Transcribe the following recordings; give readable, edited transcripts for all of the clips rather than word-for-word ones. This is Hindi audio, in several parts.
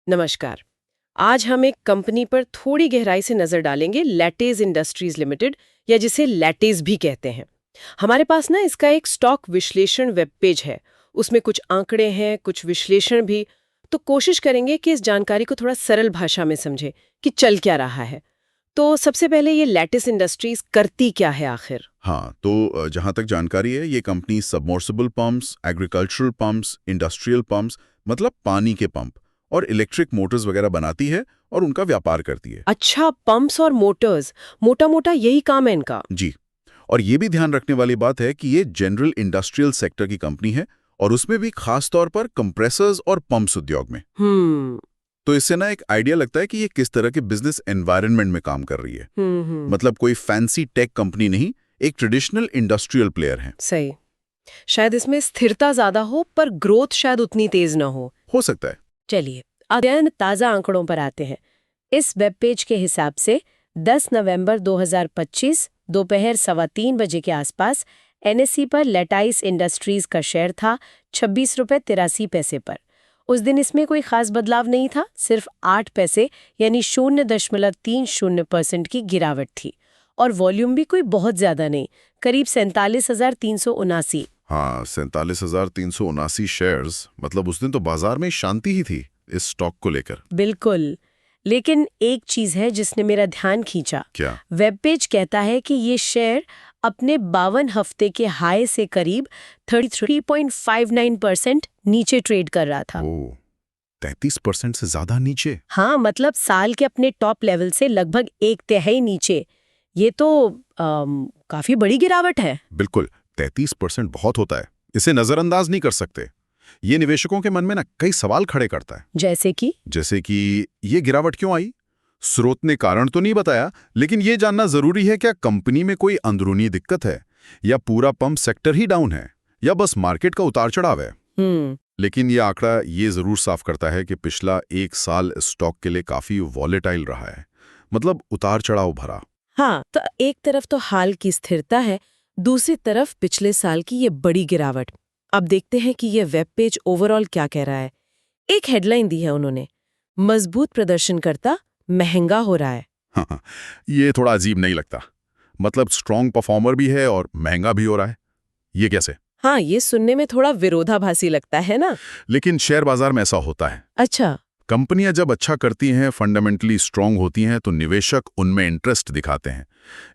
नमस्कार। आज हम एक कंपनी पर थोड़ी गहराई से नजर डालेंगे, लैटेज इंडस्ट्रीज लिमिटेड, या जिसे लैटेज भी कहते हैं। हमारे पास ना इसका एक स्टॉक विश्लेषण वेब पेज है। उसमें कुछ आंकड़े हैं, कुछ विश्लेषण भी। तो कोशिश करेंगे कि इस जानकारी को थोड़ा सरल भाषा में समझे कि चल क्या रहा है। तो सबसे पहले ये लैटिस इंडस्ट्रीज करती क्या है आखिर? हाँ, तो जहाँ तक जानकारी है, ये company submersible pumps, agricultural pumps, industrial pumps, मतलब पानी के पंप और इलेक्ट्रिक मोटर्स वगैरह बनाती है और उनका व्यापार करती है। अच्छा, पंप्स और मोटर्स, मोटा मोटा यही काम है इनका। जी। और ये भी ध्यान रखने वाली बात है कि ये जनरल इंडस्ट्रियल सेक्टर की कंपनी है और उसमें भी खास तौर पर कंप्रेसर्स और पंप्स उद्योग में। हम्म तो इससे ना एक आइडिया लगता है कि ये किस तरह के बिजनेस एनवायरनमेंट में काम कर रही है। मतलब कोई फैंसी टेक कंपनी नहीं, एक ट्रेडिशनल इंडस्ट्रियल प्लेयर है। सही। शायद इसमें स्थिरता ज्यादा हो, पर ग्रोथ शायद उतनी तेज ना हो सकता है। चलिए, अध्ययन ताज़ा आंकड़ों पर आते हैं। इस वेब पेज के हिसाब से 10 नवंबर 2025 दोपहर 3:15 के आसपास एनएसई पर लैटाइस इंडस्ट्रीज का शेयर था 26.83 रुपए पर। उस दिन इसमें कोई खास बदलाव नहीं था, सिर्फ 8 पैसे यानी 0.30% की गिरावट थी। और वॉल्यूम भी कोई बहुत ज्यादा नहीं, करीब 47,379। हाँ, 47,379 शेयर्स। मतलब उस दिन तो बाजार में शांति ही थी इस स्टॉक को लेकर। बिल्कुल। लेकिन एक चीज है जिसने मेरा ध्यान खींचा। क्या? वेब पेज कहता है कि ये शेयर अपने 52 हफ्ते के हाई से करीब 33.59% नीचे ट्रेड कर रहा था। 33% से ज्यादा नीचे? हाँ, मतलब साल के अपने टॉप लेवल से लगभग 1/3 नीचे। ये तो काफी बड़ी गिरावट है। बिल्कुल, 33% बहुत होता है, इसे नजरअंदाज नहीं कर सकते। ये निवेशकों के मन में ना कई सवाल खड़े करता है। जैसे कि ये गिरावट क्यों आई? स्रोत ने कारण तो नहीं बताया, लेकिन ये जानना जरूरी है, क्या कंपनी में कोई अंदरूनी दिक्कत है, या पूरा पंप सेक्टर ही डाउन है, या बस मार्केट का उतार चढ़ाव है। लेकिन ये आंकड़ा ये जरूर साफ करता है कि पिछला 1 साल स्टॉक के लिए काफी वॉलेटाइल रहा है, मतलब उतार चढ़ाव भरा। हाँ, तो एक तरफ तो हाल की स्थिरता है, दूसरी तरफ पिछले साल की ये बड़ी गिरावट। अब देखते हैं कि ये वेब पेज ओवरऑल क्या कह रहा है। एक हेडलाइन दी है उन्होंने, मजबूत प्रदर्शनकर्ता, महंगा हो रहा है। हाँ, ये थोड़ा अजीब नहीं लगता? मतलब स्ट्रॉन्ग परफॉर्मर भी है और महंगा भी हो रहा है, ये कैसे? हाँ, ये सुनने में थोड़ा विरोधाभासी लगता है ना। लेकिन शेयर बाजार में ऐसा होता है। अच्छा। कंपनियां जब अच्छा करती हैं, फंडामेंटली स्ट्रांग होती हैं, तो निवेशक उनमें इंटरेस्ट दिखाते हैं।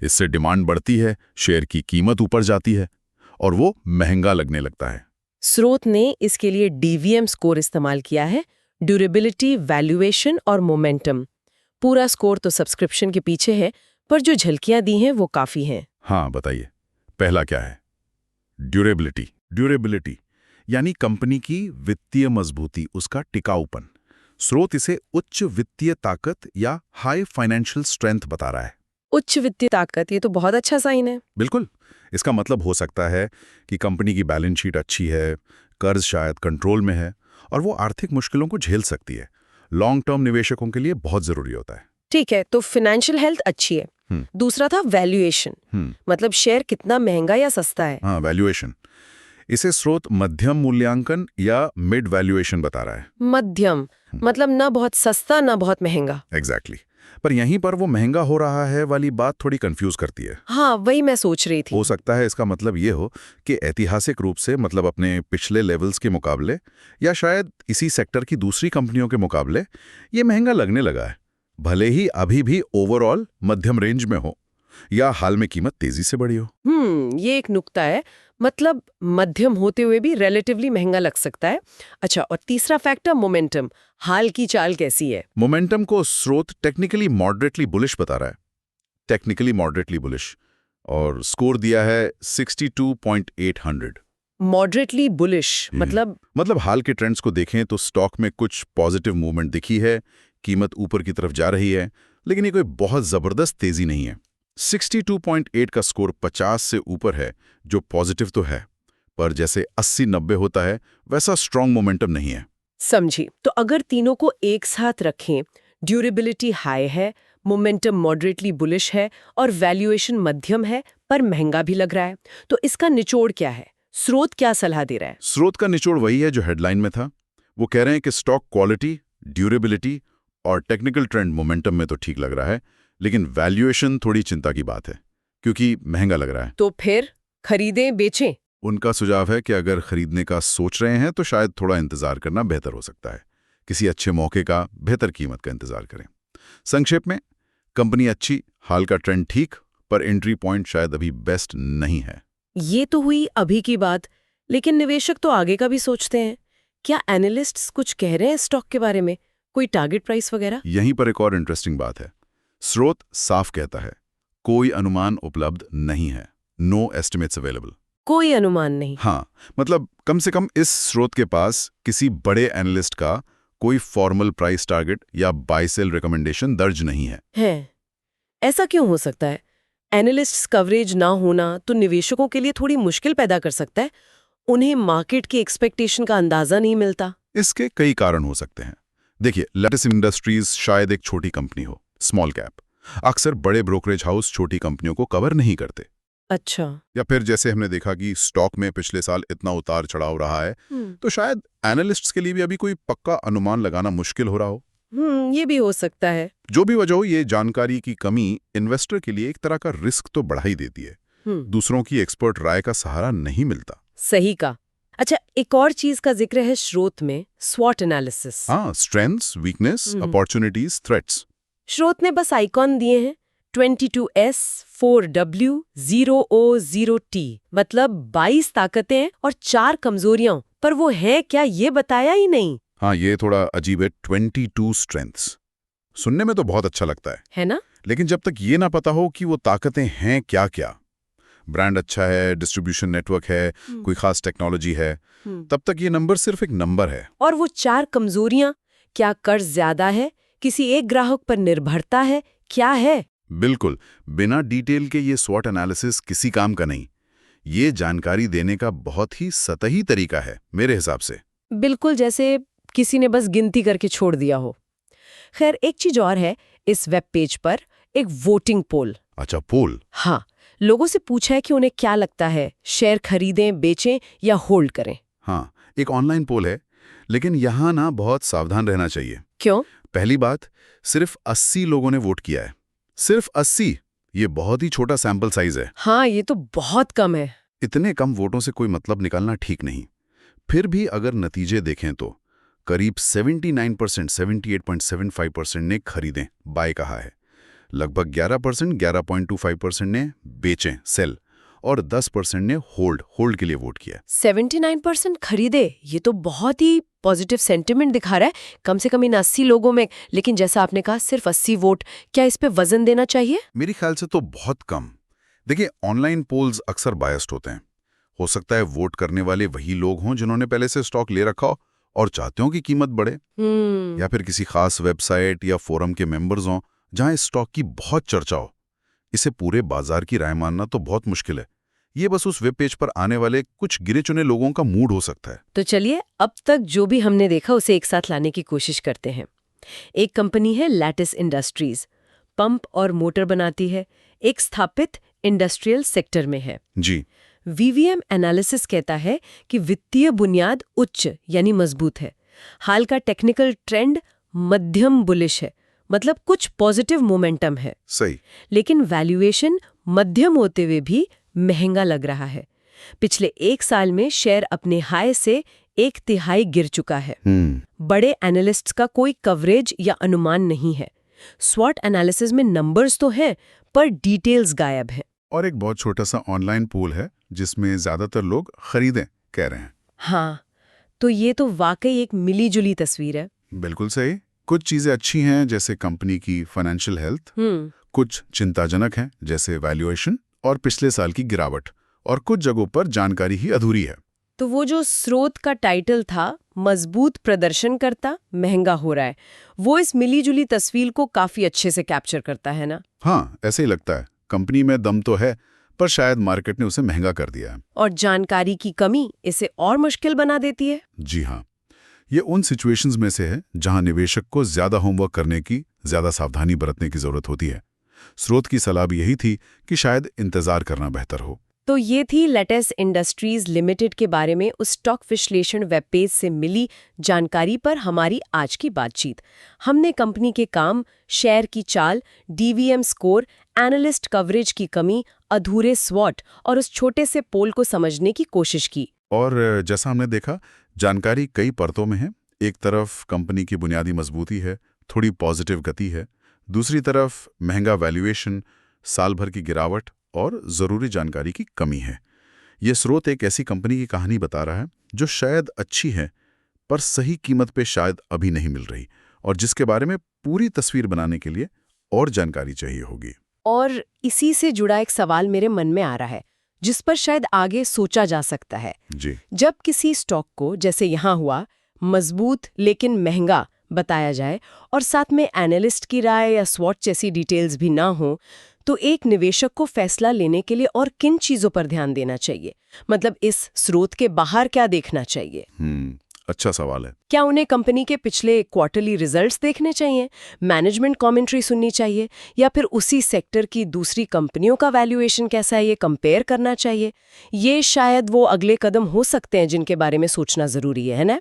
इससे डिमांड बढ़ती है, शेयर की कीमत ऊपर जाती है और वो महंगा लगने लगता है। स्रोत ने इसके लिए डीवीएम स्कोर इस्तेमाल किया है, ड्यूरेबिलिटी, वैल्यूएशन और मोमेंटम। पूरा स्कोर तो सब्सक्रिप्शन के पीछे है, पर जो झलकियां दी हैं वो काफी हैं। हाँ, बताइए, पहला क्या है? ड्यूरेबिलिटी यानी कंपनी की वित्तीय मजबूती, उसका टिकाऊपन। स्रोत इसे उच्च वित्तीय ताकत या हाई फाइनेंशियल स्ट्रेंथ बता रहा है। उच्च वित्तीय ताकत, ये तो बहुत अच्छा साइन है। बिल्कुल। इसका मतलब हो सकता है कि कंपनी की बैलेंस शीट अच्छी है, कर्ज शायद कंट्रोल में है और वो आर्थिक मुश्किलों को झेल सकती है। लॉन्ग टर्म निवेशकों के लिए बहुत जरूरी होता है। ठीक है, तो फाइनेंशियल हेल्थ अच्छी है। दूसरा था वैल्यूएशन, मतलब शेयर कितना महंगा या सस्ता है। हाँ, वैल्यूएशन। इसे स्रोत मध्यम मूल्यांकन या मिड वैल्यूएशन बता रहा है। मध्यम मतलब ना बहुत सस्ता ना बहुत महंगा। एग्जैक्टली। पर यहीं पर वो महंगा हो रहा है वाली बात थोड़ी कंफ्यूज करती है। हाँ, वही मैं सोच रही थी। हो सकता है इसका मतलब ये हो कि ऐतिहासिक रूप से, मतलब अपने पिछले लेवल्स के मुकाबले या शायद इसी सेक्टर की दूसरी कंपनियों के मुकाबले, ये महंगा लगने लगा है। भले ही अभी भी ओवरऑल मध्यम रेंज में हो या हाल में कीमत तेजी से बढ़ी हो। ये एक नुक्ता है, मतलब मध्यम होते हुए भी रिलेटिवली महंगा लग सकता है। अच्छा, और तीसरा फैक्टर मोमेंटम, हाल की चाल कैसी है? मोमेंटम को स्रोत टेक्निकली मॉडरेटली बुलिश बता रहा है। टेक्निकली मॉडरेटली बुलिश, और स्कोर दिया है 62.800। मॉडरेटली बुलिश मतलब हाल के ट्रेंड्स को देखें तो स्टॉक में कुछ पॉजिटिव मूवमेंट दिखी है, कीमत ऊपर की तरफ जा रही है, लेकिन ये कोई बहुत जबरदस्त तेजी नहीं है। 62.8 का स्कोर 50 से ऊपर है, जो पॉजिटिव तो है, पर जैसे 80-90 होता है वैसा स्ट्रॉन्ग मोमेंटम नहीं है। समझी। तो अगर तीनों को एक साथ रखें, ड्यूरेबिलिटी हाई है, मोमेंटम मॉडरेटली बुलिश है और वैल्यूएशन मध्यम है पर महंगा भी लग रहा है, तो इसका निचोड़ क्या है? स्रोत क्या सलाह दे रहा है? स्रोत का निचोड़ वही है जो हेडलाइन में था। वो कह रहे हैं कि स्टॉक क्वालिटी, ड्यूरेबिलिटी और टेक्निकल ट्रेंड मोमेंटम में तो ठीक लग रहा है, लेकिन वैल्यूएशन थोड़ी चिंता की बात है, क्योंकि महंगा लग रहा है। तो फिर खरीदें बेचें? उनका सुझाव है कि अगर खरीदने का सोच रहे हैं तो शायद थोड़ा इंतजार करना बेहतर हो सकता है। किसी अच्छे मौके का, बेहतर कीमत का इंतजार करें। संक्षेप में, कंपनी अच्छी, हाल का ट्रेंड ठीक, पर एंट्री पॉइंट शायद अभी बेस्ट नहीं है। ये तो हुई अभी की बात, लेकिन निवेशक तो आगे का भी सोचते हैं। क्या एनालिस्ट्स कुछ कह रहे हैं स्टॉक के बारे में? कोई टारगेट प्राइस वगैरह? यहीं पर एक और इंटरेस्टिंग बात है। स्रोत साफ कहता है, कोई अनुमान उपलब्ध नहीं है। No estimates available. कोई अनुमान नहीं? हाँ, मतलब कम से कम इस स्रोत के पास किसी बड़े एनालिस्ट का कोई फॉर्मल प्राइस टारगेट या बाय सेल रिकमेंडेशन दर्ज नहीं है। ऐसा क्यों हो सकता है? एनालिस्ट्स कवरेज ना होना तो निवेशकों के लिए थोड़ी मुश्किल पैदा कर सकता है। उन्हें मार्केट की एक्सपेक्टेशन का अंदाजा नहीं मिलता। इसके कई कारण हो सकते हैं। देखिए, लैटिस इंडस्ट्रीज शायद एक छोटी कंपनी हो, स्मॉल कैप। अक्सर बड़े ब्रोकरेज हाउस छोटी कंपनियों को कवर नहीं करते। अच्छा। या फिर जैसे हमने देखा कि स्टॉक में पिछले साल इतना उतार चढ़ाव रहा है, तो शायद एनालिस्ट्स के लिए भी अभी कोई पक्का अनुमान लगाना मुश्किल हो रहा हो। ये भी हो सकता है। जो भी वजह हो, ये जानकारी की कमी इन्वेस्टर के लिए एक तरह का रिस्क तो बढ़ा ही देती है। दूसरों की एक्सपर्ट राय का सहारा नहीं मिलता। सही का। अच्छा, एक और चीज का जिक्र है स्रोत में, स्वॉट एनालिसिस। हाँ, स्ट्रेंथ्स, वीकनेस, अपॉर्चुनिटीज, थ्रेट्स। स्रोत ने बस आइकॉन दिए हैं, 22S 4W 0O0T, मतलब 22 ताकतें और 4 कमजोरियां, पर वो है क्या ये बताया ही नहीं। हाँ, ये थोड़ा अजीब है। 22 स्ट्रेंथ्स सुनने में तो बहुत अच्छा लगता है ना? लेकिन जब तक ये ना पता हो कि वो ताकतें हैं क्या क्या, ब्रांड अच्छा है, डिस्ट्रीब्यूशन नेटवर्क है, कोई खास टेक्नोलॉजी है, तब तक ये नंबर सिर्फ एक नंबर है। और वो 4 कमजोरियां, क्या कर्ज ज्यादा है, किसी एक ग्राहक पर निर्भरता है, क्या है? बिल्कुल, बिना डिटेल के ये स्वॉट एनालिसिस किसी काम का नहीं। ये जानकारी देने का बहुत ही सतही तरीका है मेरे हिसाब से। बिल्कुल, जैसे किसी ने बस गिनती करके छोड़ दिया हो। खैर, एक चीज और है, इस वेब पेज पर एक वोटिंग पोल। अच्छा, पोल? हाँ, लोगों से पूछा है कि उन्हें क्या लगता है, शेयर खरीदें, बेचें या होल्ड करें। हाँ, एक ऑनलाइन पोल है, लेकिन यहाँ ना बहुत सावधान रहना चाहिए। क्यों? पहली बात, सिर्फ 80 लोगों ने वोट किया है। सिर्फ 80। ये बहुत ही छोटा सैंपल साइज है। हाँ, ये तो बहुत कम है। इतने कम वोटों से कोई मतलब निकालना ठीक नहीं। फिर भी अगर नतीजे देखें तो करीब 79%, 78.75% ने खरीदें, बाय कहा है। लगभग 11%, 11.25% ने बेचें, सेल, और 10% ने होल्ड के लिए वोट किया। 79% खरीदे, ये तो बहुत ही पॉजिटिव सेंटिमेंट दिखा रहा है, कम से कम इन 80 लोगों में। लेकिन जैसा आपने कहा, सिर्फ 80 वोट, क्या इस पे वजन देना चाहिए? मेरे ख्याल से तो बहुत कम। देखिए, ऑनलाइन पोल्स अक्सर बायस्ड होते हैं। हो सकता है वोट करने वाले वही लोग हों जिन्होंने पहले से स्टॉक ले रखा हो और चाहते हो कि कीमत बढ़े, या फिर किसी खास वेबसाइट या फोरम के मेंबर्स हों जहां इस स्टॉक की बहुत चर्चा हो। इसे पूरे बाजार की राय मानना तो बहुत मुश्किल है। ये बस उस वेब पेज पर आने वाले कुछ गिने चुने लोगों का मूड हो सकता है। तो चलिए, अब तक जो भी हमने देखा उसे एक साथ लाने की कोशिश करते हैं। एक कंपनी है लैटिस इंडस्ट्रीज, पंप और मोटर बनाती है, एक स्थापित इंडस्ट्रियल सेक्टर में है। जी। वीवीएम एनालिसिस कहता है कि वित्तीय बुनियाद उच्च यानी मजबूत है। हाल का टेक्निकल ट्रेंड मध्यम बुलिश है, मतलब कुछ पॉजिटिव मोमेंटम है। सही। लेकिन वैल्यूएशन मध्यम होते हुए भी महंगा लग रहा है। पिछले 1 साल में शेयर अपने हाई से 1/3 गिर चुका है। बड़े एनालिस्ट्स का कोई कवरेज या अनुमान नहीं है। स्वॉट एनालिसिस में नंबर्स तो हैं, पर डिटेल्स गायब हैं। और एक बहुत छोटा सा ऑनलाइन पोल है जिसमें ज्यादातर लोग खरीदें कह रहे हैं। हाँ, तो ये तो वाकई एक मिली जुली तस्वीर है। बिल्कुल सही। कुछ चीजें अच्छी हैं जैसे कंपनी की फाइनेंशियल हेल्थ, कुछ चिंताजनक हैं जैसे वैल्यूएशन और पिछले साल की गिरावट, और कुछ जगहों पर जानकारी ही अधूरी है। तो वो जो स्रोत का टाइटल था, मजबूत प्रदर्शन करता महंगा हो रहा है, वो इस मिली जुली तस्वीर को काफी अच्छे से कैप्चर करता है ना? हाँ, ऐसे ही लगता है। कंपनी में दम तो है, पर शायद मार्केट ने उसे महंगा कर दिया है। और जानकारी की कमी इसे और मुश्किल बना देती है। जी हाँ, ये उन सिचुएशंस में से है जहां निवेशक को ज्यादा होमवर्क करने की, ज्यादा सावधानी बरतने की जरूरत होती है। स्रोत की सलाह भी यही थी कि शायद इंतजार करना बेहतर हो। तो ये थी लेटाइस इंडस्ट्रीज लिमिटेड के बारे में उस स्टॉक विश्लेषण वेब पेज से मिली जानकारी पर हमारी आज की बातचीत। हमने कंपनी के काम, शेयर की चाल, डीवीएम स्कोर, एनालिस्ट कवरेज की कमी, अधूरे स्वॉट और उस छोटे से पोल को समझने की कोशिश की। और जैसा हमने देखा, जानकारी कई परतों में है। एक तरफ कंपनी की बुनियादी मजबूती है, थोड़ी पॉजिटिव गति है। दूसरी तरफ महंगा वैल्यूएशन, साल भर की गिरावट और ज़रूरी जानकारी की कमी है। ये स्रोत एक ऐसी कंपनी की कहानी बता रहा है जो शायद अच्छी है, पर सही कीमत पे शायद अभी नहीं मिल रही, और जिसके बारे में पूरी तस्वीर बनाने के लिए और जानकारी चाहिए होगी। और इसी से जुड़ा एक सवाल मेरे मन में आ रहा है, जिस पर शायद आगे सोचा जा सकता है। जी। जब किसी स्टॉक को, जैसे यहाँ हुआ, मजबूत लेकिन महंगा बताया जाए और साथ में एनालिस्ट की राय या स्वॉट जैसी डिटेल्स भी ना हो, तो एक निवेशक को फैसला लेने के लिए और किन चीजों पर ध्यान देना चाहिए? मतलब इस स्रोत के बाहर क्या देखना चाहिए? अच्छा सवाल है। क्या उन्हें कंपनी के पिछले क्वार्टरली रिजल्ट्स देखने चाहिए, मैनेजमेंट कमेंट्री सुननी चाहिए, या फिर उसी सेक्टर की दूसरी कंपनियों का वैल्यूएशन कैसा है ये कंपेयर करना चाहिए? ये शायद वो अगले कदम हो सकते हैं जिनके बारे में सोचना जरूरी है ना?